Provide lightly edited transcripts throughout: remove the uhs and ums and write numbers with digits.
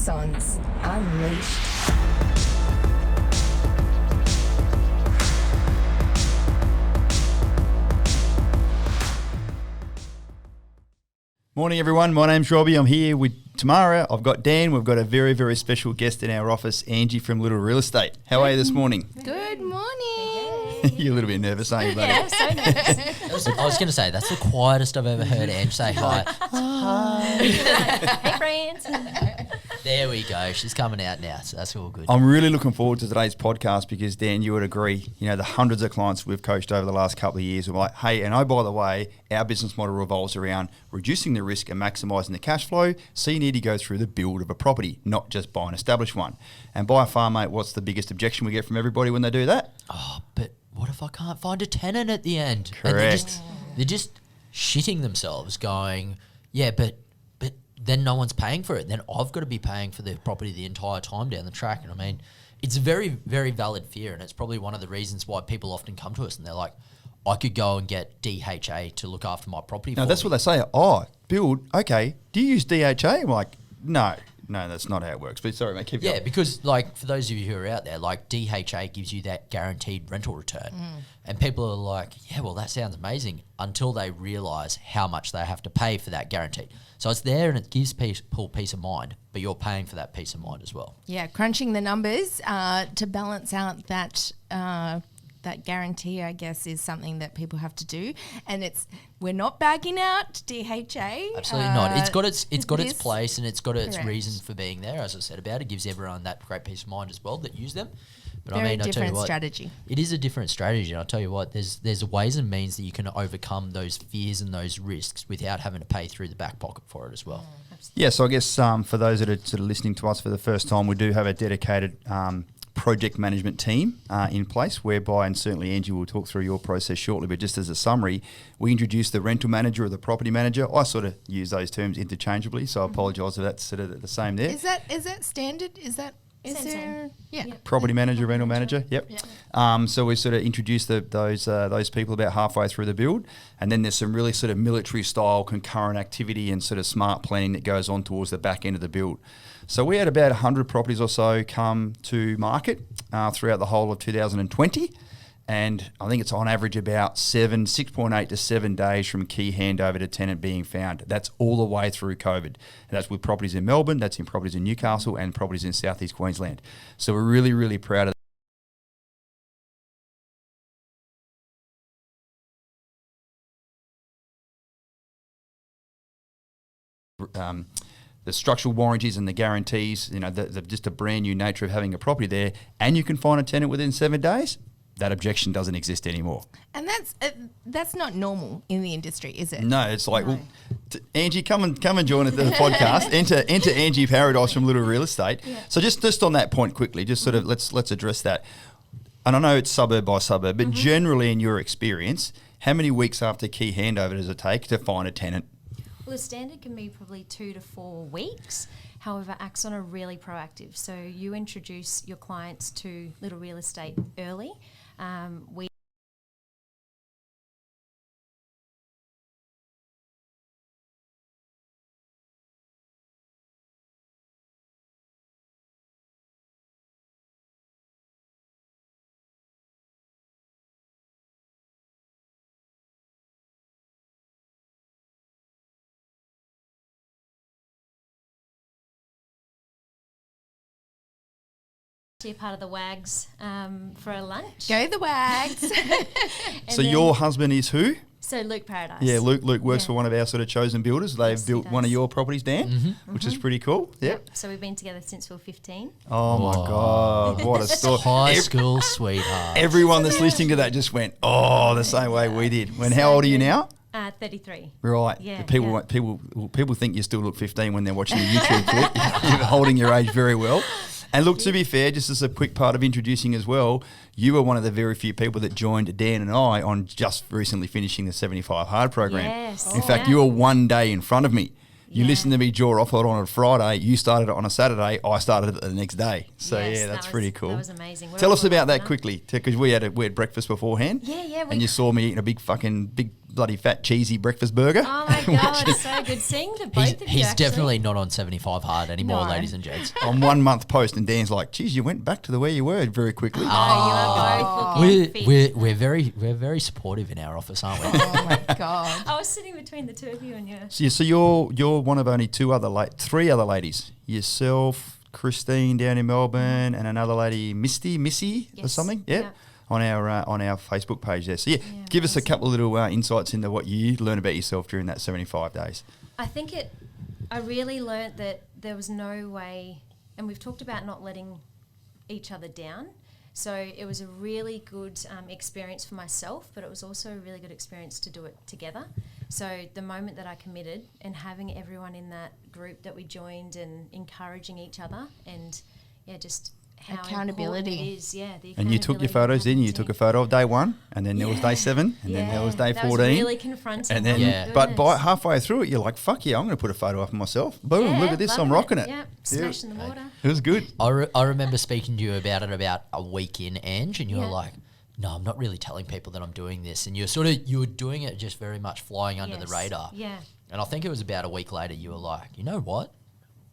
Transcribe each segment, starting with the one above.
Axons Unleashed. Morning everyone, my name's Robbie. I'm here with Tamara. I've got Dan. We've got a very, very special guest in our office, Angie from Little Real Estate. How are you this morning? Good morning. You're a little bit nervous, aren't you, buddy? Yeah, I'm so nervous. I was going to say, that's the quietest I've ever heard Ange say hi. Hi. Hey, friends. There we go. She's coming out now, so that's all good. I'm really looking forward to today's podcast because, Dan, you would agree, you know, the hundreds of clients we've coached over the last couple of years are like, hey, and oh, by the way, our business model revolves around reducing the risk and maximising the cash flow, so you need to go through the build of a property, not just buy an established one. And by far, mate, what's the biggest objection we get from everybody when they do that? Oh, but what if I can't find a tenant at the end? Correct. And they're just shitting themselves going, yeah, but then no one's paying for it. Then I've got to be paying for the property the entire time down the track. And I mean, it's a very, very valid fear. And it's probably one of the reasons why people often come to us and they're like, I could go and get DHA to look after my property. No, that's what they say. Oh, build, okay. Do you use DHA? I'm like, no, that's not how it works. But sorry, mate, keep going. Yeah, because like for those of you who are out there, like DHA gives you that guaranteed rental return. And people are like, yeah, well, that sounds amazing until they realise how much they have to pay for that guarantee. So it's there and it gives people peace of mind, but you're paying for that peace of mind as well. Yeah, crunching the numbers to balance out that that guarantee, I guess, is something that people have to do. And we're not bagging out DHA. Absolutely not. It's got its place and it's got its Correct. reason for being there. As I said about it, gives everyone that great peace of mind as well that use them. But Very I tell you different what, strategy. It is a different strategy, and I'll tell you what, there's ways and means that you can overcome those fears and those risks without having to pay through the back pocket for it as well. Yeah, so I guess for those that are sort of listening to us for the first time, we do have a dedicated project management team in place whereby, and certainly Angie will talk through your process shortly, but just as a summary, we introduce the rental manager or the property manager. I sort of use those terms interchangeably, so I apologise if that's sort of the same there. Is that standard? Is there? Yeah. Property manager, rental manager, yep. So we sort of introduce those people about halfway through the build, and then there's some really sort of military style concurrent activity and sort of smart planning that goes on towards the back end of the build. So we had about 100 properties or so come to market throughout the whole of 2020. And I think it's on average about 6.8 to 7 days from key handover to tenant being found. That's all the way through COVID. And that's with properties in Melbourne, that's in properties in Newcastle and properties in Southeast Queensland. So we're really, really proud of the structural warranties and the guarantees, you know, the just a brand new nature of having a property there, and you can find a tenant within 7 days. That objection doesn't exist anymore. And that's not normal in the industry, is it? No, it's like, well, Angie, come and join the podcast. Enter Angie Paradise from Little Real Estate. Yeah. So just on that point quickly, just sort of let's address that. And I know it's suburb by suburb, but generally in your experience, how many weeks after key handover does it take to find a tenant? Well, the standard can be probably 2 to 4 weeks. However, Axon are really proactive. So you introduce your clients to Little Real Estate early. We part of the WAGs for a lunch. Go the wags. So your husband is who? So Luke Paradise. Yeah, Luke works for one of our sort of chosen builders. They've built one of your properties, Dan, which is pretty cool. Yep. So we've been together since we were 15. Oh my God, what a story. High school sweetheart. Everyone that's listening to that just went, the same way we did. How old are you now? 33. Right. Yeah, People think you still look 15 when they're watching the YouTube clip. You're holding your age very well. And look, to be fair, just as a quick part of introducing as well, you were one of the very few people that joined Dan and I on just recently finishing the 75 Hard program. Yes. In fact, you were 1 day in front of me. You listened to me jaw off on a Friday. You started it on a Saturday. I started it the next day. So Yes, that's pretty cool. That was amazing. Tell us about that quickly, because we had breakfast beforehand. Yeah. And you saw me eating a big bloody fat cheesy breakfast burger. Oh my God, it's so good seeing the both of you. He's actually. definitely not on 75 hard anymore, No. ladies and gents. On 1 month post, and Dan's like, geez, you went back to the way you were very quickly. No, you are both looking fit. We're very supportive in our office, aren't we? Oh my God. I was sitting between the two of you and you. So you're one of only three other ladies. Yourself, Christine down in Melbourne, and another lady, Missy or Yes. something. Yep. Yeah. On our Facebook page there. So Yeah, give us a amazing. couple of little insights into what you learned about yourself during that 75 days. I think I really learnt that there was no way, and we've talked about not letting each other down. So it was a really good experience for myself, but it was also a really good experience to do it together. So the moment that I committed and having everyone in that group that we joined and encouraging each other and just how Accountability. important it is. Yeah, the And you took your accountability photos in. You happening. took a photo of day 1, and then there was day 7, and then there was day 14. That was really confronting. And then, Yeah. but by halfway through it, you're like, "Fuck yeah, I'm going to put a photo up of myself." Boom! Yeah, Look at this, I'm loving rocking it. Yeah, smashing the water. It was good. I remember speaking to you about it about a week in, Ange, and you were Yeah. like, no, I'm not really telling people that I'm doing this. And you were doing it just very much flying under the Yes. radar. Yeah. And I think it was about a week later, you were like, you know what?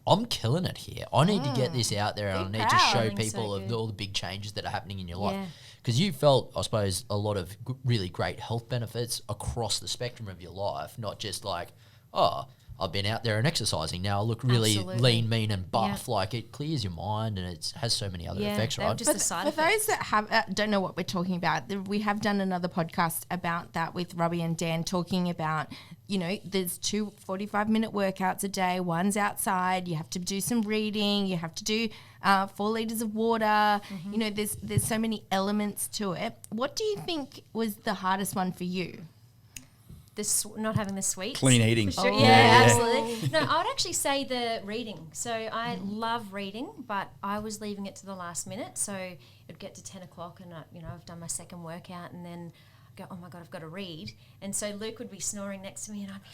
I'm killing it here. I need to get this out there, and Be I need to proud. show Feeling so people of good. all the big changes that are happening in your life. Yeah. Because you felt, I suppose, a lot of really great health benefits across the spectrum of your life, not just like, oh, I've been out there and exercising. Now I look really Absolutely. lean, mean, and buff. Yeah. Like it clears your mind, and it has so many other Yeah, effects, they were right? just a side For effect. those that don't know what we're talking about, we have done another podcast about that with Robbie and Dan, talking about, there's 2 45-minute workouts a day. One's outside. You have to do some reading. You have to do 4 litres of water. Mm-hmm. There's so many elements to it. What do you think was the hardest one for you? Not having the sweets. Clean eating. For sure. Oh. Yeah, Yeah. absolutely. No, I would actually say the reading. So I love reading, but I was leaving it to the last minute. So it'd get to 10 o'clock and, I've done my second workout and then go, oh my God, I've got to read. And so Luke would be snoring next to me and I'd be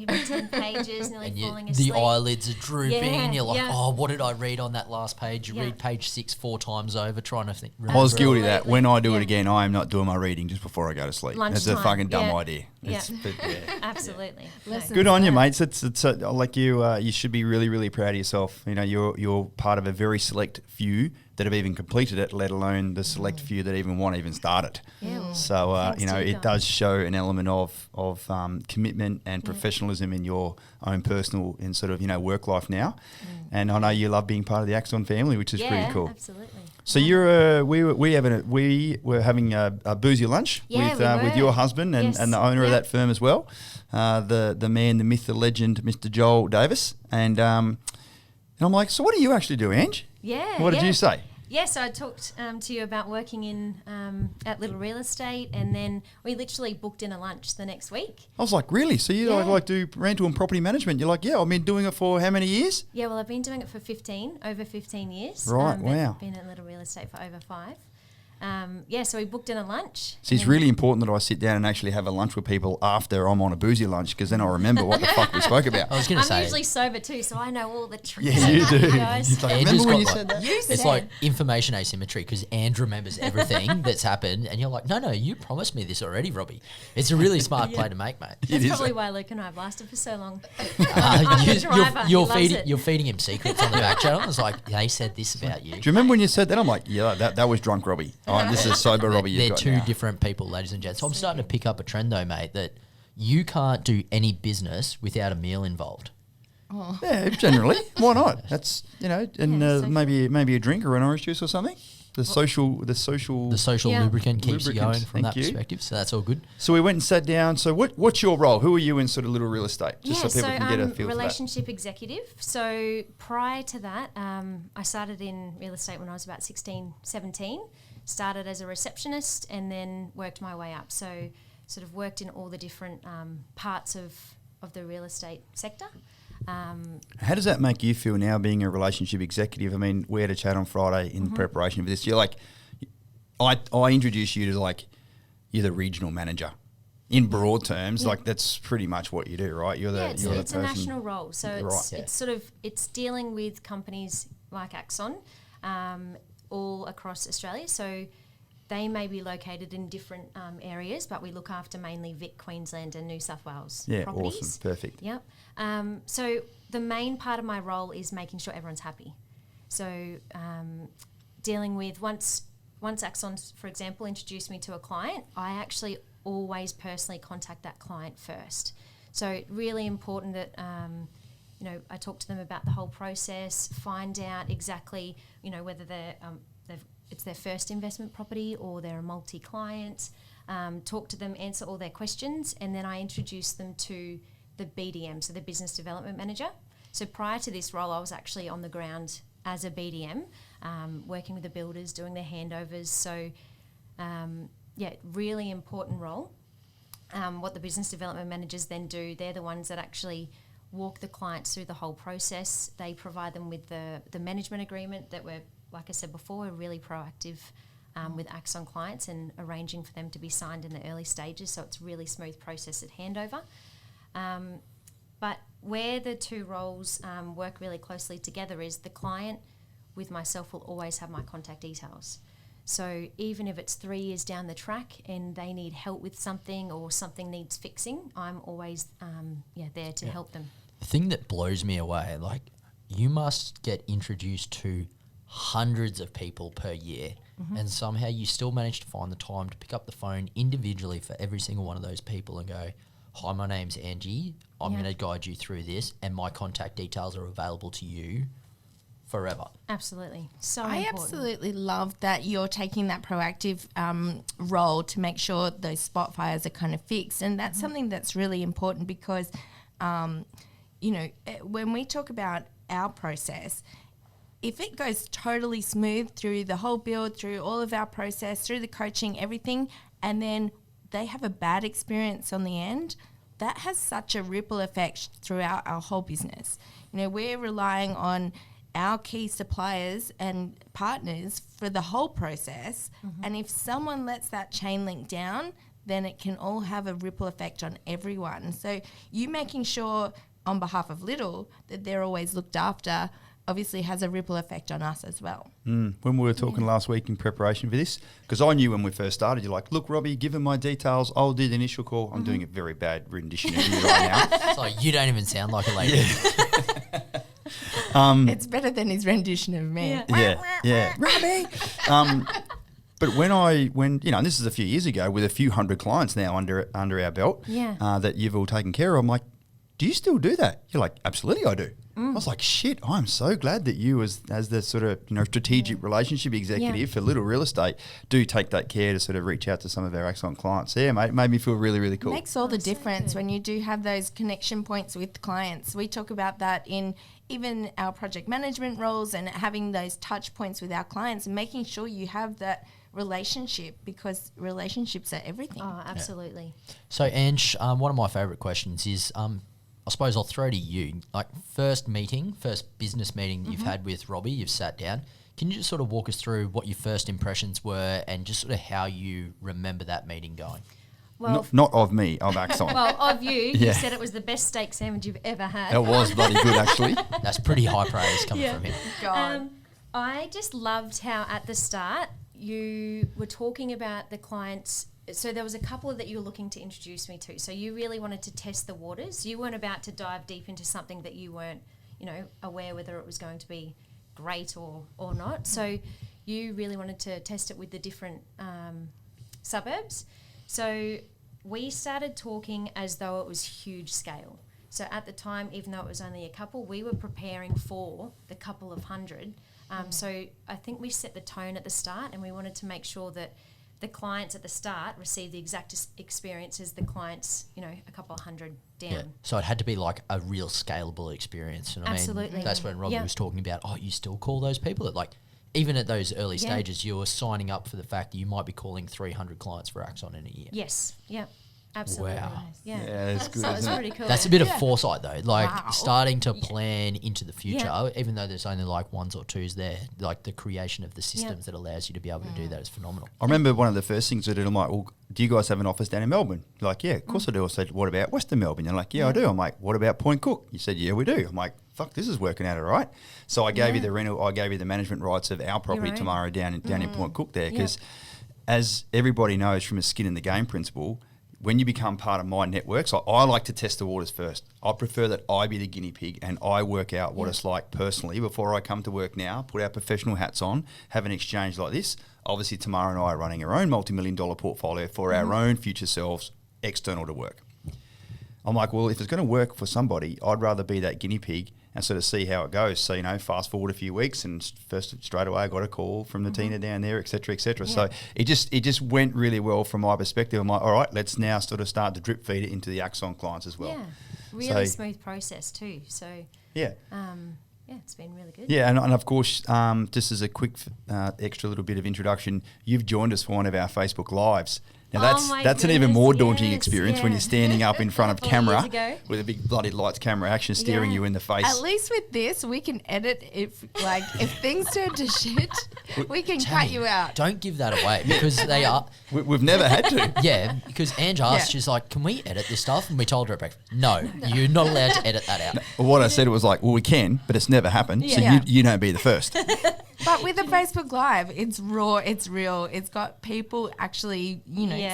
trying to read my 10 pages, nearly And falling the asleep. eyelids are drooping, Yeah, and you're like, yeah. oh, what did I read on that last page? You Yeah. read page 6 4 times over, trying to think. I was remember it. guilty of that. Absolutely. When I do it Yeah. again, I am not doing my reading just before I go to sleep. That's a Lunchtime. fucking dumb Yeah. idea. Yeah. But, yeah. Absolutely. No. Listen. Good on you, mates. It's like you should be really, really proud of yourself. You're part of a very select few that have even completed it, let alone the select few that even want to even start it. Yeah, well, So thanks to you it guys. does show an element of commitment and professionalism in your own personal and sort of work life now. And I know you love being part of the Axon family, which is pretty cool. Absolutely. So we were having a boozy lunch Yeah, with we your were. husband and, Yes. and the owner of Yeah. that firm as well, the man, the myth, the legend, Mr. Joel Davis, and I'm like, so what do you actually do, Ange? Yeah. What did yeah. you say? Yes, I talked to you about working in at Little Real Estate, and then we literally booked in a lunch the next week. I was like, really? So you Yeah. like do rental and property management? You're like, yeah, I've been doing it for how many years? Yeah, well, I've been doing it for over 15 years. Right, but wow. Been at Little Real Estate for over 5. So we booked in a lunch. So it's really important that I sit down and actually have a lunch with people after I'm on a boozy lunch, because then I remember what the fuck we spoke about. I was going to I'm say, usually sober too, so I know all the tricks. Yeah, you do. Guys. It's like, Andrew's remember when got you like- said that? it's like information asymmetry, because Andrew remembers everything that's happened, and you're like, no, you promised me this already, Robbie. It's a really smart play to make, mate. That's is. probably why Luke and I have lasted for so long. I'm the driver. He you're loves feeding it. you're feeding him secrets on the back channel. It's like, they said this about you. Do you remember when you said that? I'm like, yeah, that was drunk Robbie. Oh, this is sober Robbie you've They're got two now. different people, ladies and gents. So I'm starting to pick up a trend though, mate, that you can't do any business without a meal involved. Yeah, generally. Why not? That's and Yeah, so maybe a drink or an orange juice or something. The social. The social Yeah. lubricant keeps you Lubricant, going from thank that you. perspective. So that's all good. So we went and sat down. So what's your role? Who are you in sort of Little Real Estate? Just so people can get a feel for that. relationship executive. So prior to that, I started in real estate when I was about 16, 17. Started as a receptionist and then worked my way up. So sort of worked in all the different parts of the real estate sector. How does that make you feel now, being a relationship executive? I mean, we had a chat on Friday in preparation for this. You're like, I introduced you to like, you're the regional manager. In broad terms, like that's pretty much what you do, right? You're the it's you're the a person. national role. So Right. it's, Yeah. it's sort of, it's dealing with companies like Axon all across Australia. So they may be located in different areas, but we look after mainly Vic, Queensland and New South Wales properties. Awesome. Perfect. Yep. So the main part of my role is making sure everyone's happy. So dealing with once Axons, for example, introduce me to a client, I actually always personally contact that client first. So really important that I talk to them about the whole process, find out exactly whether it's their first investment property or they're a multi-client. Talk to them, answer all their questions, and then I introduce them to the BDM, so the business development manager. So prior to this role, I was actually on the ground as a BDM, working with the builders, doing their handovers. So, really important role. What the business development managers then do, they're the ones that actually walk the clients through the whole process. They provide them with the management agreement that we're, like I said before, we're really proactive with Axon clients and arranging for them to be signed in the early stages, so it's a really smooth process at handover. But where the two roles work really closely together is the client with myself will always have my contact details. So even if it's 3 years down the track and they need help with something or something needs fixing, I'm always there to help them. The thing that blows me away, like, you must get introduced to hundreds of people per year, and somehow you still manage to find the time to pick up the phone individually for every single one of those people and go, "Hi, my name's Angie. I'm going to guide you through this, and my contact details are available to you forever." Absolutely. So I important. absolutely love that you're taking that proactive role to make sure those spot fires are kind of fixed. And that's something that's really important because, when we talk about our process, if it goes totally smooth through the whole build, through all of our process, through the coaching, everything, and then they have a bad experience on the end, that has such a ripple effect throughout our whole business. We're relying on our key suppliers and partners for the whole process. And if someone lets that chain link down, then it can all have a ripple effect on everyone. So you making sure on behalf of Little that they're always looked after obviously has a ripple effect on us as well. When we were talking last week in preparation for this, because I knew when we first started, you're like, "Look, Robbie, give him my details. I'll do the initial call." I'm doing a very bad rendition of you right now. It's like, you don't even sound like a lady. It's better than his rendition of me. Yeah. Robbie! But when and this is a few years ago, with a few hundred clients now under our belt that you've all taken care of, I'm like, "Do you still do that?" You're like, "Absolutely, I do." I was like, "Shit, I'm so glad that you as the sort of strategic relationship executive for Little Real Estate do take that care to sort of reach out to some of our Axon clients." Yeah, mate, it made me feel really, really cool. It makes all the difference when you do have those connection points with clients. We talk about that in even our project management roles and having those touch points with our clients and making sure you have that relationship, because relationships are everything. Oh, absolutely. So, Ange, one of my favourite questions is, I suppose I'll throw to you, like, first business meeting that you've had with Robbie, you've sat down. Can you just sort of walk us through what your first impressions were and just sort of how you remember that meeting going? Well, Not of me, of Axon. well, of you, you said it was the best steak sandwich you've ever had. It was bloody good, actually. That's pretty high praise coming from him. God. I just loved how at the start you were talking about the clients. So there was a couple that you were looking to introduce me to. So you really wanted to test the waters. You weren't about to dive deep into something that you weren't, aware whether it was going to be great or not. So you really wanted to test it with the different suburbs. So we started talking as though it was huge scale. So at the time, even though it was only a couple, we were preparing for the couple of hundred. So I think we set the tone at the start, and we wanted to make sure that the clients at the start receive the exact experience as the clients, a couple of hundred down. Yeah. So it had to be like a real scalable experience. And Absolutely. I mean, that's when Robbie was talking about, you still call those people? That, like, even at those early stages, you were signing up for the fact that you might be calling 300 clients for Axon in a year. Yes. Yeah. Absolutely. Wow. Yeah. That's good. So it's pretty cool. That's a bit of foresight, though. Like, starting to plan into the future, Yeah. even though there's only like ones or twos there, like the creation of the systems that allows you to be able to do that is phenomenal. I remember one of the first things I did, I'm like, "Well, do you guys have an office down in Melbourne?" You're like, "Yeah, of course I do." I said, "What about Western Melbourne?" You're like, "Yeah, I do." I'm like, "What about Point Cook?" You said, "Yeah, we do." I'm like, "Fuck, this is working out all right." So I gave you the rental, I gave you the management rights of our property tomorrow down in Point Cook there, because as everybody knows from a skin in the game principle, when you become part of my network, so I like to test the waters first. I prefer that I be the guinea pig and I work out what it's like personally before I come to work now, put our professional hats on, have an exchange like this. Obviously, Tamara and I are running our own multi-million-dollar portfolio for our own future selves, external to work. I'm like, well, if it's going to work for somebody, I'd rather be that guinea pig and sort of see how it goes. So, fast forward a few weeks and first straight away I got a call from the Tina down there, et cetera, et cetera. Yeah. So it just went really well from my perspective. I'm like, all right, let's now sort of start to drip feed it into the Axon clients as well. Yeah, really smooth process too. So yeah. It's been really good. Yeah, and of course, just as a quick extra little bit of introduction, you've joined us for one of our Facebook Lives. Now that's an even more daunting experience when you're standing up in front of camera with a big bloody lights camera action staring you in the face. At least with this, we can edit if things turn to shit, we can cut you out. Don't give that away because they are. We've never had to. Yeah, because Angie asked, she's like, "Can we edit this stuff?" And we told her at breakfast, "No, you're not allowed to edit that out." No, well, what I said was like, "Well, we can, but it's never happened, so you don't be the first." But with a Facebook Live, it's raw, it's real. It's got people actually,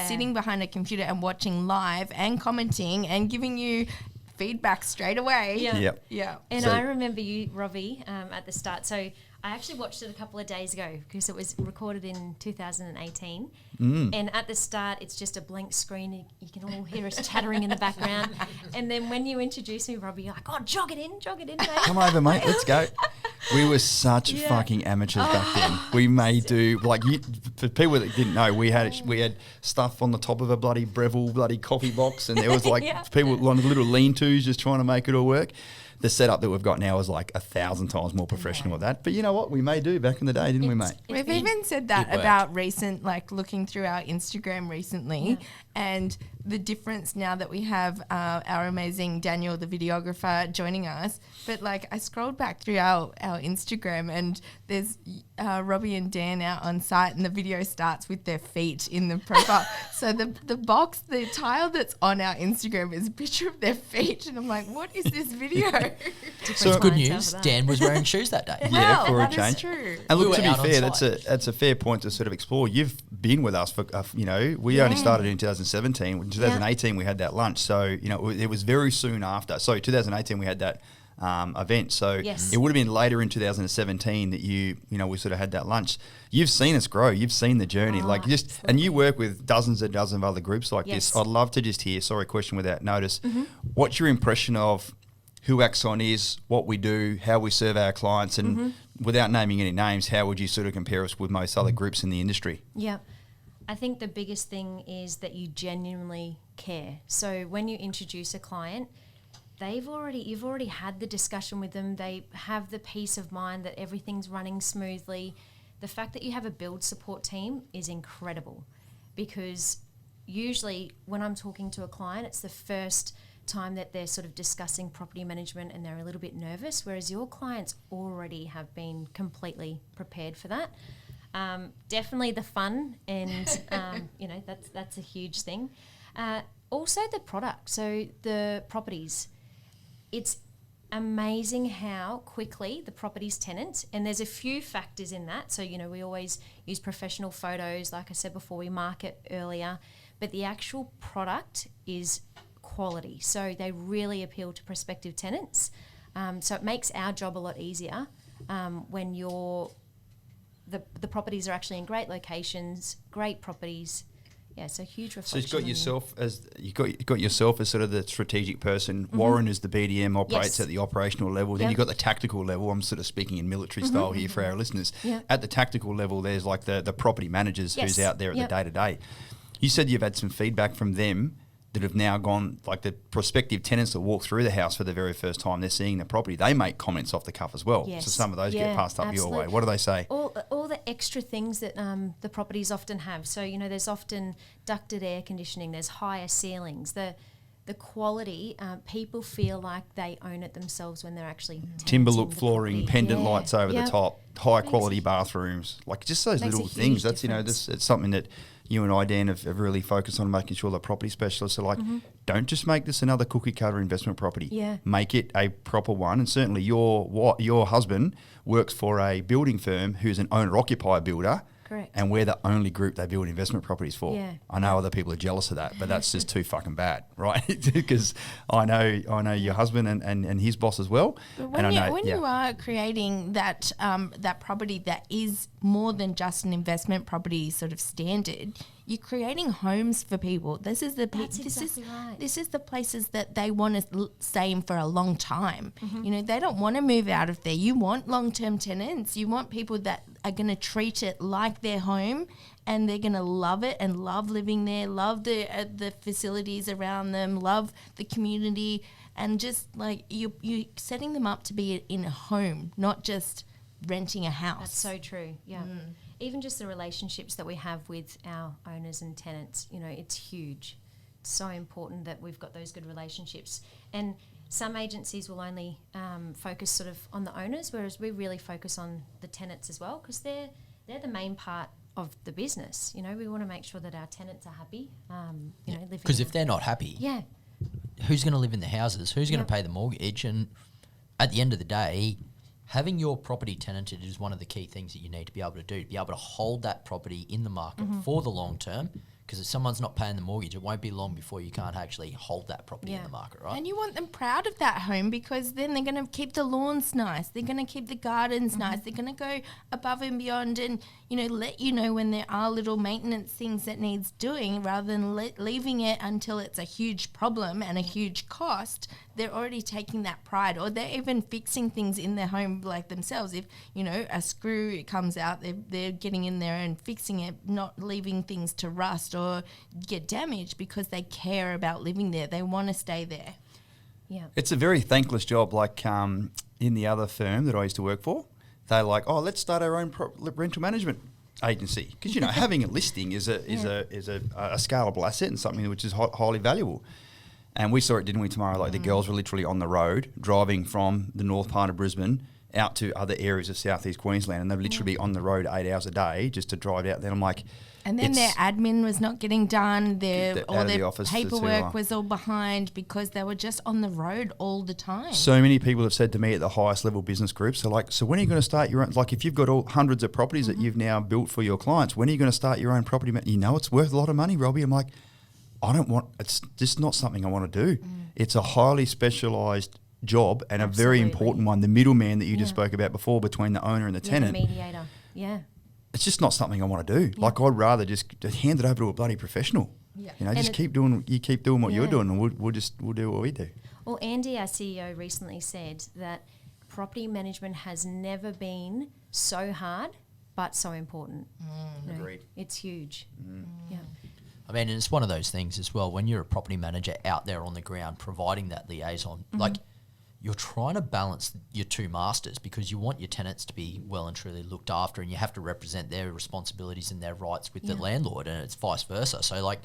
sitting behind a computer and watching live and commenting and giving you feedback straight away. Yeah. And I remember you, Robbie, at the start. So I actually watched it a couple of days ago because it was recorded in 2018. And at the start, it's just a blank screen. You can all hear us chattering in the background. And then when you introduce me, Robbie, you're like, "Oh, jog it in, mate." Come over, mate. Let's go. We were such fucking amateurs back then. We may do for people that didn't know, we had stuff on the top of a bloody Breville bloody coffee box, and there was people on little lean-tos just trying to make it all work. The setup that we've got now is like 1,000 times more professional at that. But you know what? We may do back in the day, didn't we, mate? We've even said that about recent, looking through our Instagram recently, and the difference now that we have our amazing Daniel, the videographer, joining us. But I scrolled back through our Instagram and there's Robbie and Dan out on site and the video starts with their feet in the profile. So the tile that's on our Instagram is a picture of their feet. And I'm like, what is this video? So good news, Dan was wearing shoes that day. Yeah, for a change. Is true. And look, to be fair, that's a fair point to sort of explore. You've been with us for, we only started in 2017. In 2018, we had that lunch. So, it was very soon after. So 2018, we had that event. So it would have been later in 2017 that we sort of had that lunch. You've seen us grow. You've seen the journey. And you work with dozens and dozens of other groups like this. I'd love to just hear, question without notice. What's your impression of who Axon is, what we do, how we serve our clients, and without naming any names, how would you sort of compare us with most other groups in the industry? Yeah. I think the biggest thing is that you genuinely care. So when you introduce a client, you've already had the discussion with them. They have the peace of mind that everything's running smoothly. The fact that you have a build support team is incredible because usually when I'm talking to a client, it's the first time that they're sort of discussing property management and they're a little bit nervous, whereas your clients already have been completely prepared for that. Definitely the fun and, that's a huge thing. Also the product, so the properties. It's amazing how quickly the property's tenant, and there's a few factors in that. So, we always use professional photos, like I said before, we market earlier, but the actual product is quality. So they really appeal to prospective tenants. So it makes our job a lot easier when the properties are actually in great locations, great properties. Yeah, so huge reflection. So you've got yourself as sort of the strategic person. Warren is the BDM, operates at the operational level. Then you've got the tactical level. I'm sort of speaking in military style here for our listeners. At the tactical level, there's the property managers who's out there at the day-to-day. You said you've had some feedback from them that have now gone, the prospective tenants that walk through the house for the very first time, they're seeing the property. They make comments off the cuff as well. Yes. So some of those get passed up your way. What do they say? All the extra things that the properties often have. So, there's often ducted air conditioning, there's higher ceilings, the quality, people feel like they own it themselves when they're actually timber look flooring, pendant lights over the top, high quality bathrooms, just those little things. That's, it's something that you and I, Dan, have really focused on making sure that property specialists are don't just make this another cookie cutter investment property. Yeah. Make it a proper one. And certainly your husband works for a building firm who's an owner-occupier builder Correct. And we're the only group they build investment properties for. Yeah. I know other people are jealous of that, but that's just too fucking bad, right? Because I know your husband and his boss as well. But when, and you, I know, when yeah. you are creating that that property that is more than just an investment property sort of standard, you're creating homes for people. This is the That's exactly right. This is the places that they want to stay in for a long time. Mm-hmm. You know, they don't want to move out of there. You want long-term tenants. You want people that are going to treat it like their home, and they're going to love it and love living there, love the facilities around them, love the community, and just like you setting them up to be in a home, not just renting a house. That's so true. Yeah. Even just the relationships that we have with our owners and tenants, you know, it's huge. It's so important that we've got those good relationships. And some agencies will only focus sort of on the owners, whereas we really focus on the tenants as well, because they're the main part of the business. You know, we want to make sure that our tenants are happy. You know, living. Because if they're not happy, yeah, who's going to live in the houses? Who's going to pay the mortgage? And at the end of the day, having your property tenanted is one of the key things that you need to be able to do, to be able to hold that property in the market for the long term. Because if someone's not paying the mortgage, it won't be long before you can't actually hold that property in the market, right? And you want them proud of that home, because then they're going to keep the lawns nice. They're going to keep the gardens nice. They're going to go above and beyond and, you know, let you know when there are little maintenance things that needs doing, rather than leaving it until it's a huge problem and a huge cost. They're already taking that pride, or they're even fixing things in their home like themselves. If, you know, a screw comes out, they're getting in there and fixing it, not leaving things to rust or get damaged, because they care about living there. They want to stay there. yeah. It's a very thankless job. Like in the other firm that I used to work for, they're like, oh, let's start our own rental management agency, because, you know, having a listing is a scalable asset and something which is highly valuable. And we saw it, didn't we, Tamara? Like the girls were literally on the road driving from the north part of Brisbane out to other areas of southeast Queensland, and they'd literally be on the road 8 hours a day just to drive out there. I'm like, and then their admin was not getting done. All their office paperwork was all behind because they were just on the road all the time. so many people have said to me at the highest level business groups, they're like, so when are you going to start your own? Like, if you've got hundreds of properties that you've now built for your clients, when are you going to start your own property? You know, it's worth a lot of money, Robbie. I'm like, it's just not something I want to do. It's a highly specialised job and a very important one. The middleman that you just spoke about before between the owner and the tenant. The mediator. Yeah. It's just not something I want to do. Like, I'd rather just hand it over to a bloody professional. Yeah. You know, And just keep doing what you're doing, and we'll do what we do. Well, Andy, our CEO, recently said that property management has never been so hard, but so important. You know, Agreed. it's huge. Yeah. I mean, and it's one of those things as well, when you're a property manager out there on the ground providing that liaison, like, you're trying to balance your two masters, because you want your tenants to be well and truly looked after, and you have to represent their responsibilities and their rights with the landlord, and it's vice versa. So, like,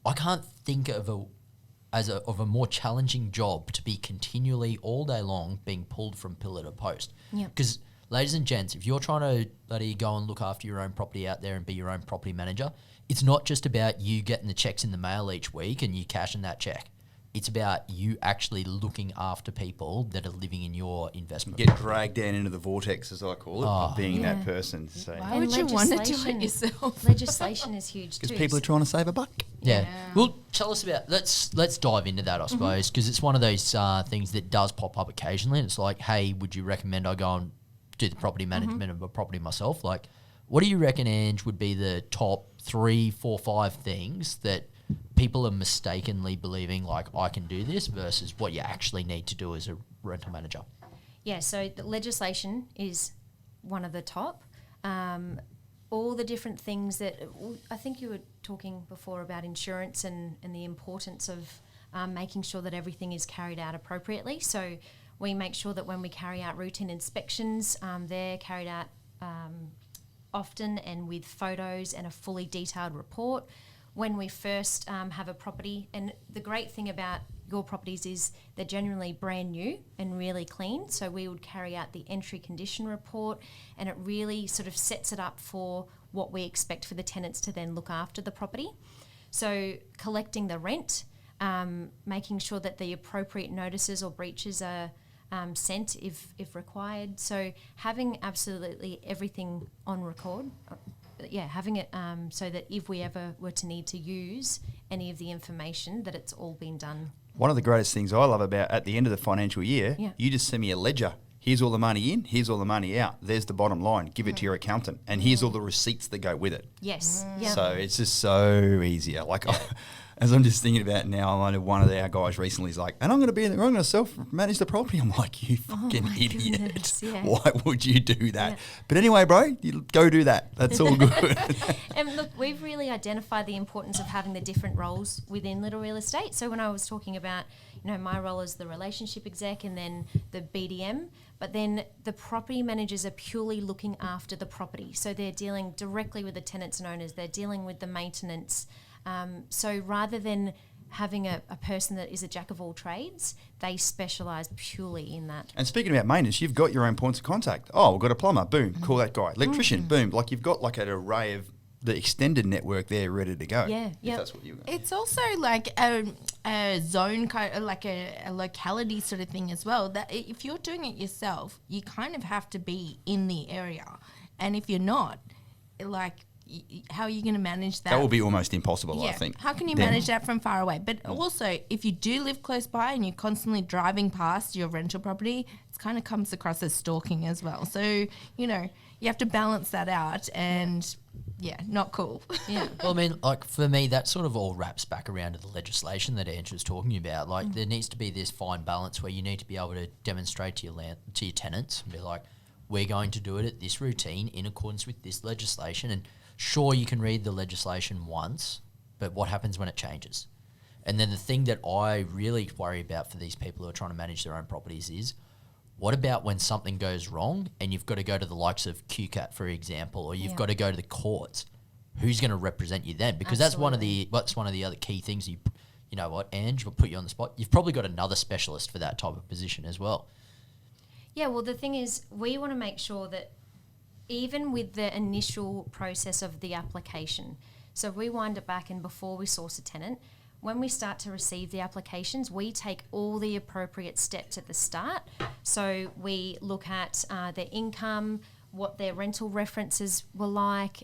I can't think of a more challenging job to be continually all day long being pulled from pillar to post. Because, ladies and gents, if you're trying to bloody go and look after your own property out there and be your own property manager, it's not just about you getting the checks in the mail each week and you cashing that check. It's about you actually looking after people that are living in your investment. Get dragged down into the vortex, as I call it, of being Yeah. that person. So, Why would you want to do it yourself? Legislation is huge too. because people are trying to save a buck. Yeah. Well, tell us about. Let's dive into that, I suppose, because it's one of those things that does pop up occasionally. And it's like, hey, would you recommend I go and do the property management of a property myself? Like, what do you reckon, Ange, would be the top 3, 4, 5 things that people are mistakenly believing, like, I can do this, versus what you actually need to do as a rental manager? Yeah, so the legislation is one of the top. All the different things that I think you were talking before about insurance and the importance of making sure that everything is carried out appropriately. So we make sure that when we carry out routine inspections, they're carried out often and with photos and a fully detailed report. When we first have a property, and the great thing about your properties is they're generally brand new and really clean, so we would carry out the entry condition report, and it really sort of sets it up for what we expect for the tenants to then look after the property. So collecting the rent, making sure that the appropriate notices or breaches are sent if required. So having absolutely everything on record But yeah, having it so that if we ever were to need to use any of the information, that it's all been done. One of the greatest things I love about at the end of the financial year, you just send me a ledger. Here's all the money in, here's all the money out. There's the bottom line. Give it to your accountant. And here's all the receipts that go with it. Yes. Yeah. So it's just so easier. Like, as I'm just thinking about it now, I know one of our guys recently is like, and I'm going to self-manage the property. I'm like, you fucking idiot. Goodness, yeah. Why would you do that? Yeah. But anyway, bro, you go do that. That's all good. And look, we've really identified the importance of having the different roles within Little Real Estate. So when I was talking about, my role as the relationship exec and then the BDM, but then the property managers are purely looking after the property. So they're dealing directly with the tenants and owners. They're dealing with the maintenance. So rather than having a person that is a jack of all trades, they specialise purely in that. And speaking about maintenance, you've got your own points of contact. Oh, we've got a plumber. Boom, call that guy. Electrician. Boom. Like you've got like an array of the extended network there ready to go. Yeah, if that's what you got. It's also like a zone, kind of like a locality sort of thing as well. That if you're doing it yourself, you kind of have to be in the area, and if you're not, how are you going to manage that? That will be almost impossible, I think. How can you manage that from far away? But also, if you do live close by and you're constantly driving past your rental property, it kind of comes across as stalking as well. So, you have to balance that out and, not cool. Yeah. Well, I mean, like for me, that sort of all wraps back around to the legislation that Angie was talking about. Like there needs to be this fine balance where you need to be able to demonstrate to your tenants and be like, we're going to do it at this routine in accordance with this legislation. And sure, you can read the legislation once, but what happens when it changes? And then the thing that I really worry about for these people who are trying to manage their own properties is, what about when something goes wrong and you've got to go to the likes of QCAT, for example, or you've got to go to the courts? Who's going to represent you then? Because that's one of the other key things. You know what, Ange, we'll put you on the spot. You've probably got another specialist for that type of position as well. Yeah, well, the thing is, we want to make sure that even with the initial process of the application, so if we wind it back and before we source a tenant, when we start to receive the applications, we take all the appropriate steps at the start. So we look at their income, what their rental references were like.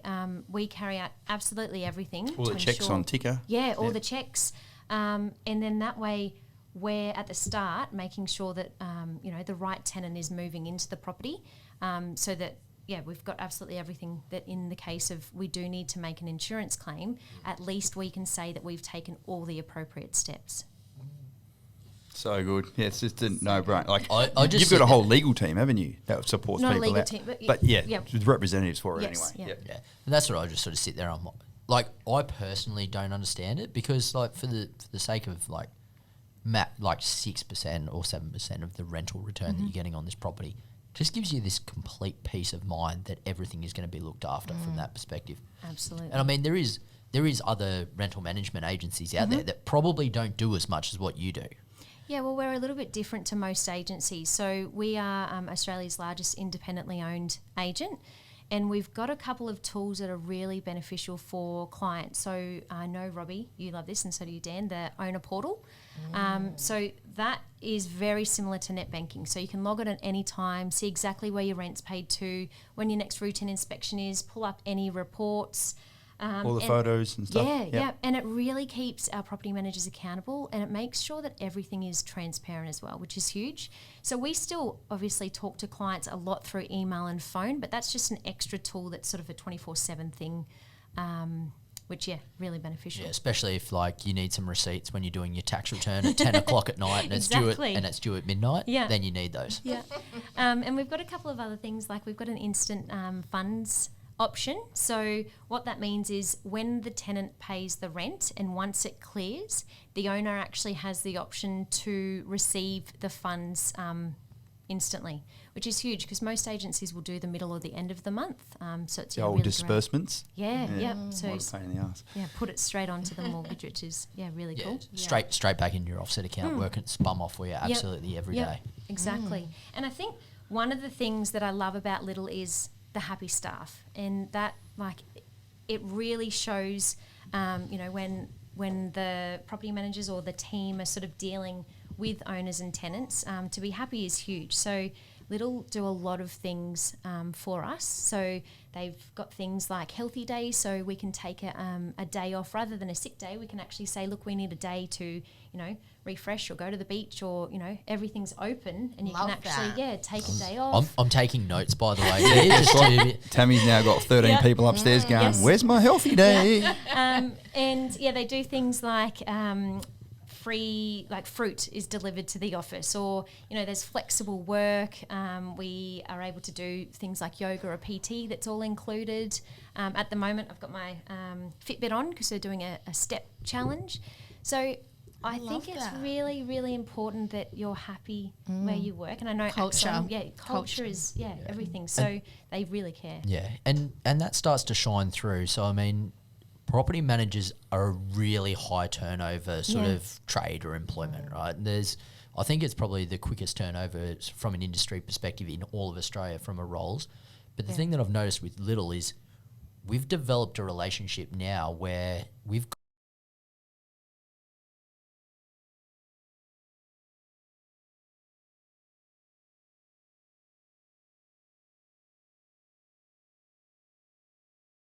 We carry out absolutely everything. All the checks on ticker. Yeah, all the checks. And then that way we're at the start making sure that, the right tenant is moving into the property so that, we've got absolutely everything that in the case of we do need to make an insurance claim, at least we can say that we've taken all the appropriate steps. So good. Yeah, it's just a no-brainer. Like, just you've got a whole legal team, haven't you, that supports Not people a legal out. team, but with representatives for it Yes, anyway. yeah. And that's what I just sort of sit there. I'm like, I personally don't understand it because, like, for the sake of like 6% or 7% of the rental return that you're getting on this property, just gives you this complete peace of mind that everything is going to be looked after from that perspective. Absolutely. And I mean, there is other rental management agencies out there that probably don't do as much as what you do. Yeah, well, we're a little bit different to most agencies. So we are Australia's largest independently owned agent, and we've got a couple of tools that are really beneficial for clients. So I know, Robbie, you love this, and so do you, Dan, the owner portal. So that is very similar to net banking. So you can log it at any time, see exactly where your rent's paid to, when your next routine inspection is, pull up any reports. All the photos and stuff. Yeah. And it really keeps our property managers accountable, and it makes sure that everything is transparent as well, which is huge. So we still obviously talk to clients a lot through email and phone, but that's just an extra tool that's sort of a 24/7 thing, which, really beneficial. Yeah, especially if like you need some receipts when you're doing your tax return at 10 o'clock at night and Exactly. it's due at midnight, Yeah. then you need those. Yeah. And we've got a couple of other things, like we've got an instant funds option. So what that means is when the tenant pays the rent and once it clears, the owner actually has the option to receive the funds instantly, which is huge because most agencies will do the middle or the end of the month. So it's The old really disbursements. great. Yeah. So What a pain in the ass. put it straight onto the mortgage, which is really cool. Straight back in your offset account, working its bum off for you absolutely every day. Exactly. And I think one of the things that I love about Little is the happy staff, and that it really shows when the property managers or the team are sort of dealing with owners and tenants, to be happy is huge. So Little do a lot of things for us. So they've got things like healthy days, so we can take a day off rather than a sick day. We can actually say, look, we need a day to, refresh or go to the beach, or everything's open, and you Love can actually take a day off. I'm taking notes, by the way. Tammy's now got 13 people upstairs going, Yes. where's my healthy day? And they do things like free, like fruit is delivered to the office, or there's flexible work. We are able to do things like yoga or PT that's all included. At the moment I've got my Fitbit on because they're doing a step challenge. So I think it's really, really important that you're happy where you work. And I know Culture. Axon, culture is everything. So they really care. Yeah, and that starts to shine through. So, I mean, property managers are a really high turnover sort of trade or employment, right? And I think it's probably the quickest turnover from an industry perspective in all of Australia from a roles. But the thing that I've noticed with Little is we've developed a relationship now where we've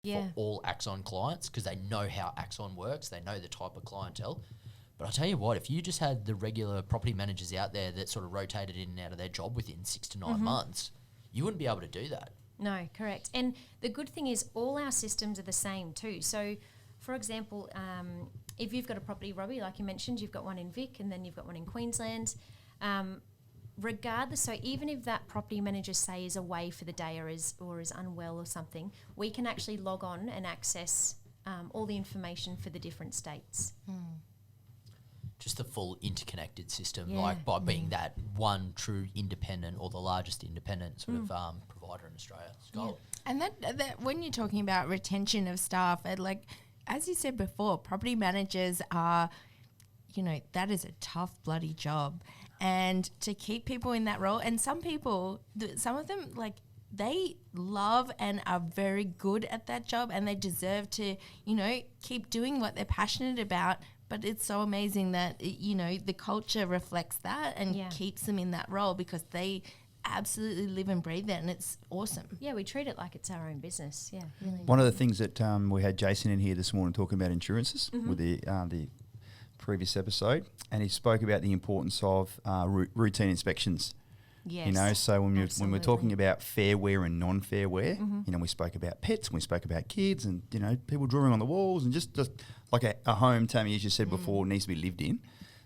for all Axon clients, because they know how Axon works, they know the type of clientele. But I'll tell you what, if you just had the regular property managers out there that sort of rotated in and out of their job within 6 to 9 months, you wouldn't be able to do that. No, correct. And the good thing is all our systems are the same too. So, for example, if you've got a property, Robbie, like you mentioned, you've got one in Vic and then you've got one in Queensland. Regardless, so even if that property manager, say, is away for the day or is unwell or something, we can actually log on and access all the information for the different states. Just the full interconnected system, like by being that one true independent or the largest independent sort of provider in Australia. It's gold. And that when you're talking about retention of staff, as you said before, property managers are, that is a tough bloody job. And to keep people in that role, and some people, some of them, they love and are very good at that job, and they deserve to, keep doing what they're passionate about. But it's so amazing that, the culture reflects that and keeps them in that role because they absolutely live and breathe it, and it's awesome. Yeah, we treat it like it's our own business. Yeah, really. One of the things that we had Jason in here this morning talking about insurances with the previous episode, and he spoke about the importance of routine inspections. Yes. So when we're talking about fair wear and non-fair wear, we spoke about pets, and we spoke about kids, and people drawing on the walls, and just like a home, Tammy, as you said before, needs to be lived in.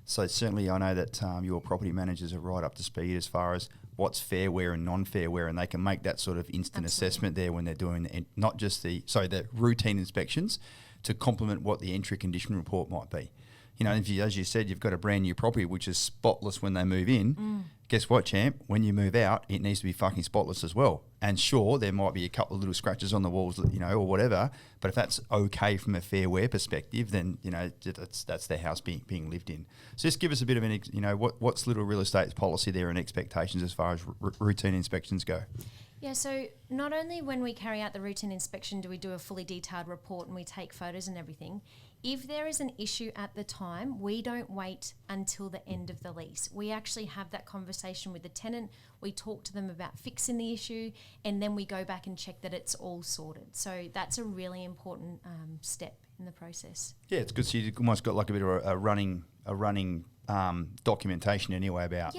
So certainly, I know that your property managers are right up to speed as far as what's fair wear and non-fair wear, and they can make that sort of instant assessment there when they're doing not just the routine inspections to complement what the entry condition report might be. If as you said, you've got a brand new property which is spotless when they move in, guess what, champ? When you move out, it needs to be fucking spotless as well. And sure, there might be a couple of little scratches on the walls, or whatever, but if that's okay from a fair wear perspective, then, that's their house being lived in. So just give us a bit of what's Little Real Estate's policy there and expectations as far as routine inspections go? Yeah, so not only when we carry out the routine inspection do we do a fully detailed report and we take photos and everything. If there is an issue at the time, we don't wait until the end of the lease. We actually have that conversation with the tenant. We talk to them about fixing the issue, and then we go back and check that it's all sorted. So that's a really important step in the process. Yeah, it's good. So you've almost got like a bit of a running documentation anyway about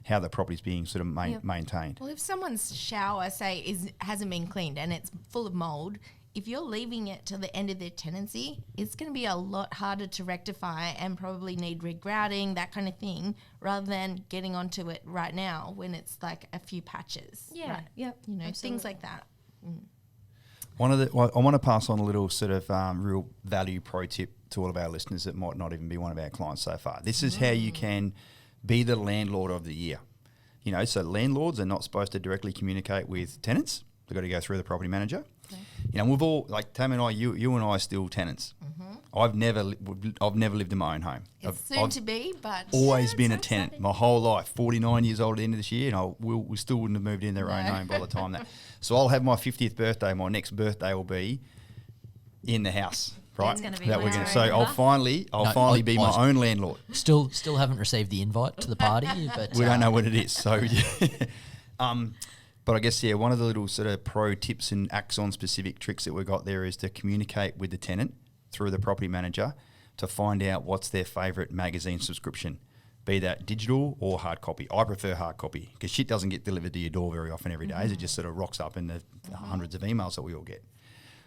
how the property's being sort of maintained. Well, if someone's shower, say, hasn't been cleaned and it's full of mould, if you're leaving it till the end of their tenancy, it's going to be a lot harder to rectify and probably need regrouting, that kind of thing, rather than getting onto it right now when it's like a few patches. Yeah, right? Yep. Things like that. I want to pass on a little sort of real value pro tip to all of our listeners that might not even be one of our clients so far. This is how you can be the landlord of the year. So landlords are not supposed to directly communicate with tenants. They've got to go through the property manager. Okay. We've all, like Tam and I, you and I are still tenants. I've never lived in my own home. It's soon to be, but always been a tenant my whole life. 49 years old at the end of this year, and we still wouldn't have moved in their own home by the time that. So I'll have my 50th birthday. My next birthday will be in the house. Right, It's gonna be so I'll finally be my own landlord. Still haven't received the invite to the party, but we don't know what it is. So But I guess, yeah, one of the little sort of pro tips and Axon specific tricks that we got there is to communicate with the tenant through the property manager to find out what's their favourite magazine subscription, be that digital or hard copy. I prefer hard copy because shit doesn't get delivered to your door very often every day. It just sort of rocks up in the hundreds of emails that we all get.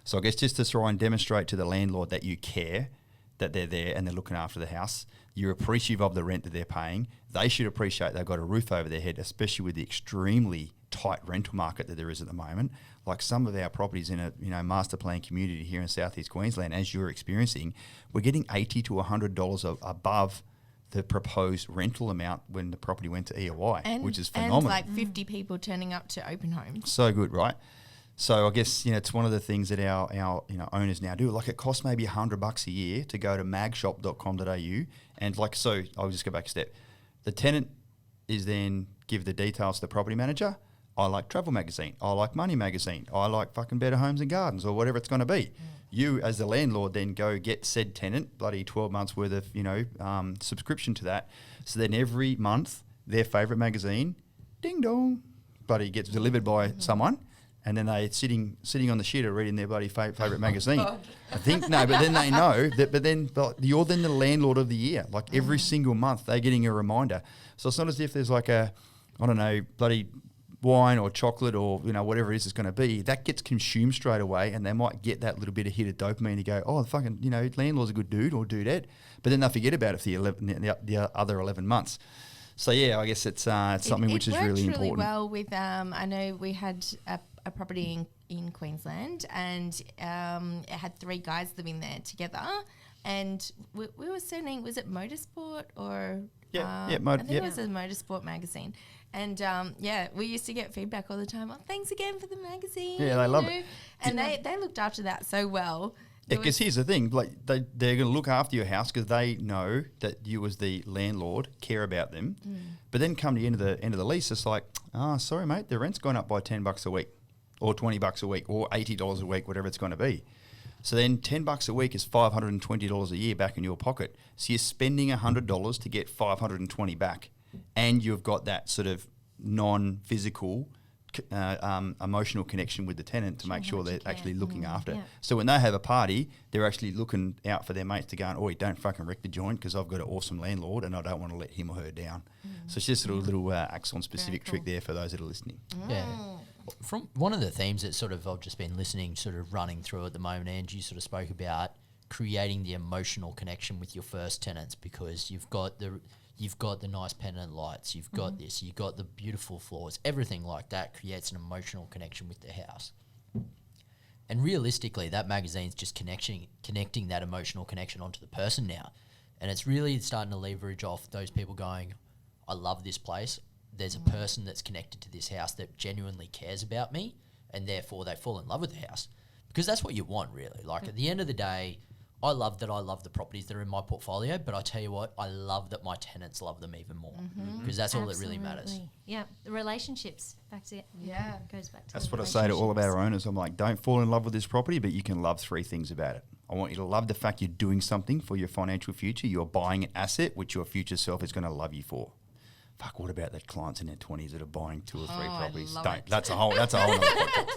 So I guess just to try and demonstrate to the landlord that you care, that they're there and they're looking after the house, you're appreciative of the rent that they're paying. They should appreciate they've got a roof over their head, especially with the extremely tight rental market that there is at the moment. Like some of our properties in a master plan community here in southeast Queensland, as you're experiencing, we're getting $80 to $100 above the proposed rental amount when the property went to EOI, which is phenomenal. And like 50 people turning up to open homes. So good, right? So I guess it's one of the things that our owners now do. Like it costs maybe $100 a year to go to magshop.com.au, and like so, I'll just go back a step. The tenant is then give the details to the property manager. I like Travel Magazine. I like Money Magazine. I like fucking Better Homes and Gardens or whatever it's going to be. You as the landlord then go get said tenant bloody 12 months worth of subscription to that. So then every month their favourite magazine, ding dong, bloody gets delivered by someone. And then they sitting on the shitter reading their bloody favourite magazine. I think, no, but then they know that, but you're then the landlord of the year. Like every single month they're getting a reminder. So it's not as if there's like a, I don't know, bloody wine or chocolate or, whatever it is it's going to be. That gets consumed straight away and they might get that little bit of hit of dopamine to go, oh, fucking, landlord's a good dude or dudette. But then they'll forget about it for the other 11 months. So, yeah, I guess it's something which is really important. It works really well with, I know we had a property in Queensland and it had 3 guys living there together, and we were sending, was it Motorsport or I think it was a Motorsport magazine, and we used to get feedback all the time. Oh, thanks again for the magazine. Yeah, they love it, and they looked after that so well. Because here's the thing, like they're going to look after your house because they know that you as the landlord care about them. But then come to the end of the lease, it's like, sorry mate, the rent's gone up by $10 a week, or $20 a week, or $80 a week, whatever it's going to be. So then $10 a week is $520 a year back in your pocket. So you're spending $100 to get $520 back, and you've got that sort of non-physical emotional connection with the tenant to make sure they're actually looking after. Yeah. So when they have a party, they're actually looking out for their mates to go, oh, don't fucking wreck the joint because I've got an awesome landlord and I don't want to let him or her down. So it's just a little Axon specific trick there for those that are listening. Yeah. From one of the themes that sort of I've just been listening, sort of running through at the moment, Angie sort of spoke about creating the emotional connection with your first tenants, because you've got the nice pendant lights, you've got this, you've got the beautiful floors, everything like that creates an emotional connection with the house. And realistically, that magazine's just connecting that emotional connection onto the person now. And it's really starting to leverage off those people going, I love this place. There's a person that's connected to this house that genuinely cares about me, and therefore they fall in love with the house. Because that's what you want, really. Like at the end of the day, I love the properties that are in my portfolio, but I tell you what, I love that my tenants love them even more, because that's all that really matters. Yeah, the relationships. Goes back to that's what I say to all of our owners. I'm like, don't fall in love with this property, but you can love 3 things about it. I want you to love the fact you're doing something for your financial future. You're buying an asset which your future self is going to love you for. Fuck, what about the clients in their 20s that are buying 2 or 3 properties? Don't. That's a whole other podcast.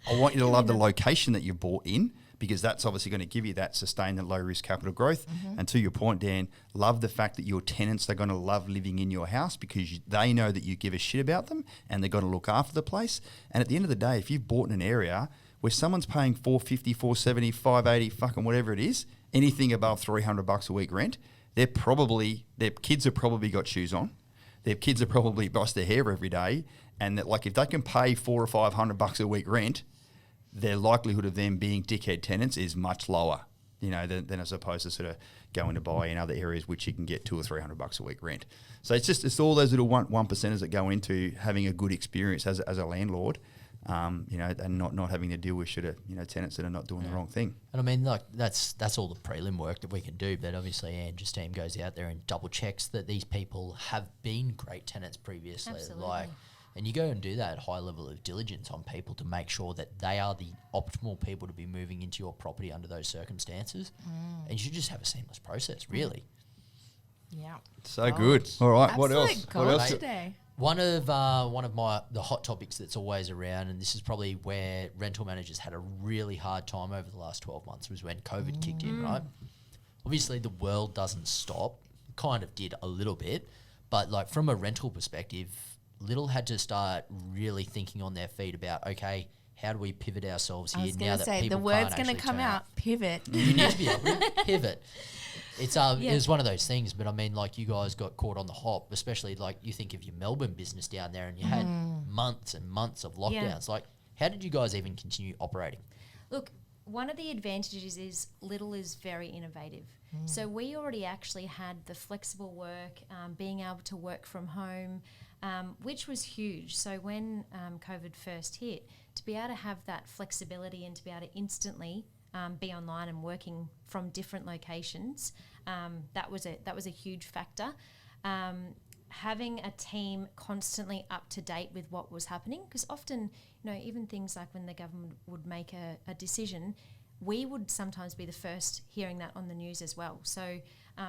I want you to love the location that you bought in, because that's obviously going to give you that sustained and low risk capital growth. And to your point, Dan, love the fact that your tenants are going to love living in your house because they know that you give a shit about them and they're going to look after the place. And at the end of the day, if you've bought in an area where someone's paying $450, $470, $580, fucking whatever it is, anything above $300 a week rent, their kids have probably got shoes on. Their kids have probably brushed their hair every day, and that, like, if they can pay $400 or $500 a week rent, their likelihood of them being dickhead tenants is much lower, than as opposed to sort of going to buy in other areas which you can get $200 or $300 a week rent. So it's all those little one percenters that go into having a good experience as a landlord, and not having to deal with tenants that are not doing the wrong thing. And I mean, like that's all the prelim work that we can do, but obviously Angie's team goes out there and double checks that these people have been great tenants previously. Absolutely. And you go and do that high level of diligence on people to make sure that they are the optimal people to be moving into your property under those circumstances. And you should just have a seamless process, really. Yeah. So good. All right. Absolute What else? today. One of the hot topics that's always around, and this is probably where rental managers had a really hard time over the last 12 months, was when COVID kicked in, right? Obviously, the world doesn't stop. Kind of did a little bit, but like from a rental perspective, Little had to start really thinking on their feet about, okay, how do we pivot ourselves here now that people the word's going to come out, pivot. You need to be able to pivot. It was one of those things, but I mean, like you guys got caught on the hop, especially like you think of your Melbourne business down there and you had months and months of lockdowns. Like, how did you guys even continue operating? Look, one of the advantages is Little is very innovative. So we already actually had the flexible work, being able to work from home, which was huge. So when COVID first hit, to be able to have that flexibility and to be able to instantly be online and working from different locations, that was a huge factor. Having a team constantly up to date with what was happening, because often, even things like when the government would make a decision, we would sometimes be the first hearing that on the news as well. So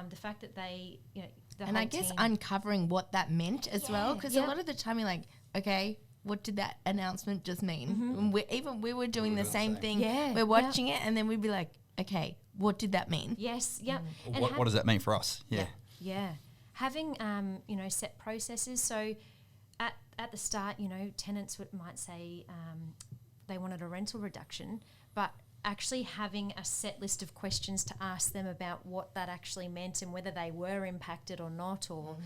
the fact that they, and I guess uncovering what that meant as well, because a lot of the time you're like, okay, what did that announcement just mean? We were doing the same thing. Yeah, we're watching it, and then we'd be like, okay, what did that mean? Yes, yeah. What does that mean for us? Yeah. Having set processes. So at the start, tenants might say they wanted a rental reduction, but actually having a set list of questions to ask them about what that actually meant and whether they were impacted or not, or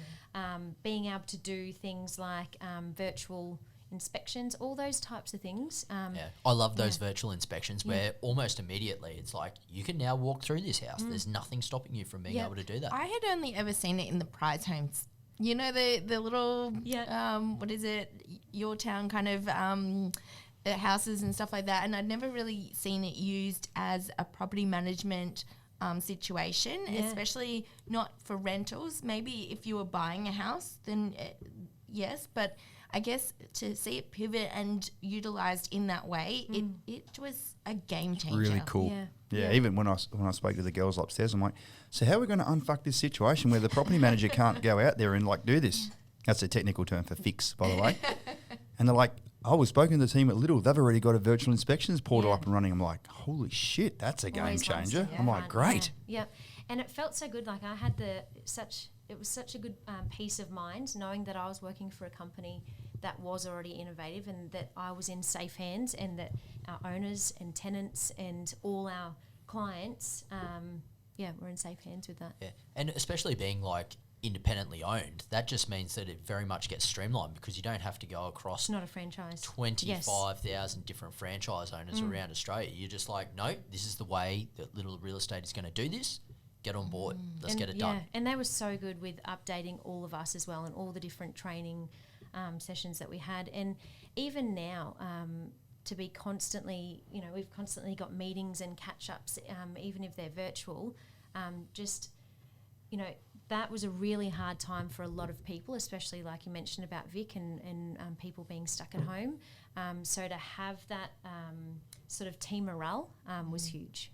being able to do things like virtual inspections, all those types of things. I love those virtual inspections where almost immediately it's like, you can now walk through this house. There's nothing stopping you from being able to do that. I had only ever seen it in the prize homes. The little, what is it, your town kind of houses and stuff like that. And I'd never really seen it used as a property management situation, especially not for rentals. Maybe if you were buying a house, then yes, but I guess to see it pivot and utilised in that way, it was a game changer. Really cool. Yeah. Even when I spoke to the girls upstairs, I'm like, so how are we going to unfuck this situation where the property manager can't go out there and like do this? That's a technical term for fix, by the way. And they're like, oh, we've spoken to the team at Little. They've already got a virtual inspections portal up and running. I'm like, holy shit, that's a game changer. I'm like, great. Yeah. And it felt so good. Like I had it was such a good peace of mind knowing that I was working for a company that was already innovative and that I was in safe hands, and that our owners and tenants and all our clients, we're in safe hands with that. Yeah. And especially being like independently owned, that just means that it very much gets streamlined because you don't have to go across it's not a franchise 25,000 different franchise owners around Australia. You're just like, no, this is the way that Little Real Estate is going to do this. Get on board. Let's get it done. And they were so good with updating all of us as well, and all the different training sessions that we had. And even now, to be constantly, we've constantly got meetings and catch-ups, even if they're virtual, that was a really hard time for a lot of people, especially like you mentioned about Vic and people being stuck at home. So to have that sort of team morale was huge.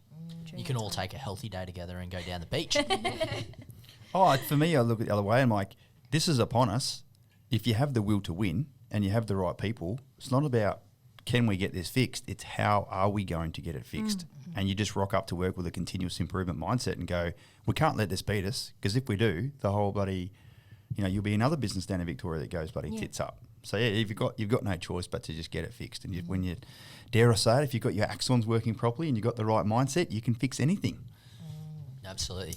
You can all take a healthy day together and go down the beach. For me, I look at the other way. I'm like, this is upon us. If you have the will to win and you have the right people, it's not about can we get this fixed? It's how are we going to get it fixed? And you just rock up to work with a continuous improvement mindset and go, we can't let this beat us, because if we do, the whole bloody, you'll be another business down in Victoria that goes bloody tits up. So you've got no choice but to just get it fixed. And when you, dare I say it, if you've got your Axons working properly and you've got the right mindset, you can fix anything. Absolutely.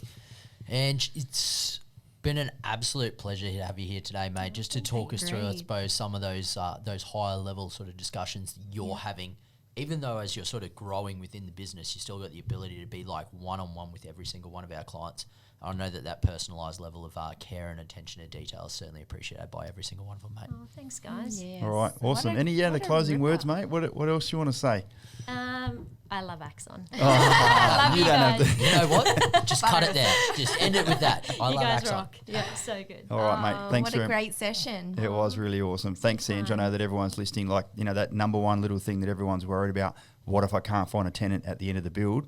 And it's been an absolute pleasure to have you here today, mate, just to talk us through, I suppose, some of those higher level sort of discussions that you're having. Even though as you're sort of growing within the business, you still got the ability to be like one-on-one with every single one of our clients. I know that personalised level of care and attention to detail is certainly appreciated by every single one of them, mate. Oh, thanks, guys. Yes. All right, awesome. Any other closing words, mate? What else do you want to say? I love Axon. I love you guys. You know what? Just cut it there. Just end it with that. I love guys Axon. rock. Yeah, so good. All right, mate. Thanks what a great session. It was really awesome. Thanks, Ange. I know that everyone's listening. Like, that number one little thing that everyone's worried about. What if I can't find a tenant at the end of the build?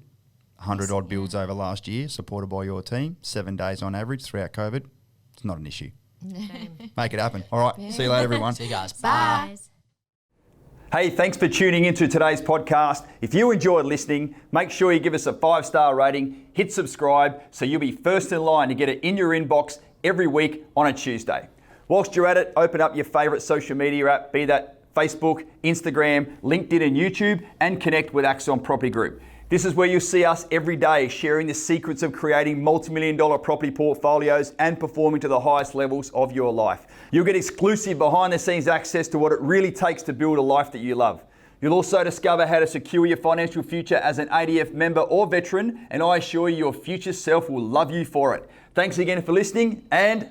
100 odd builds over last year, supported by your team, 7 days on average throughout COVID. It's not an issue. Make it happen. All right. See you later, everyone. See you guys. Bye. Guys. Hey, thanks for tuning into today's podcast. If you enjoyed listening, make sure you give us a 5-star rating, hit subscribe so you'll be first in line to get it in your inbox every week on a Tuesday. Whilst you're at it, open up your favourite social media app, be that Facebook, Instagram, LinkedIn and YouTube, and connect with Axon Property Group. This is where you'll see us every day sharing the secrets of creating multi-million-dollar property portfolios and performing to the highest levels of your life. You'll get exclusive behind-the-scenes access to what it really takes to build a life that you love. You'll also discover how to secure your financial future as an ADF member or veteran, and I assure you your future self will love you for it. Thanks again for listening, and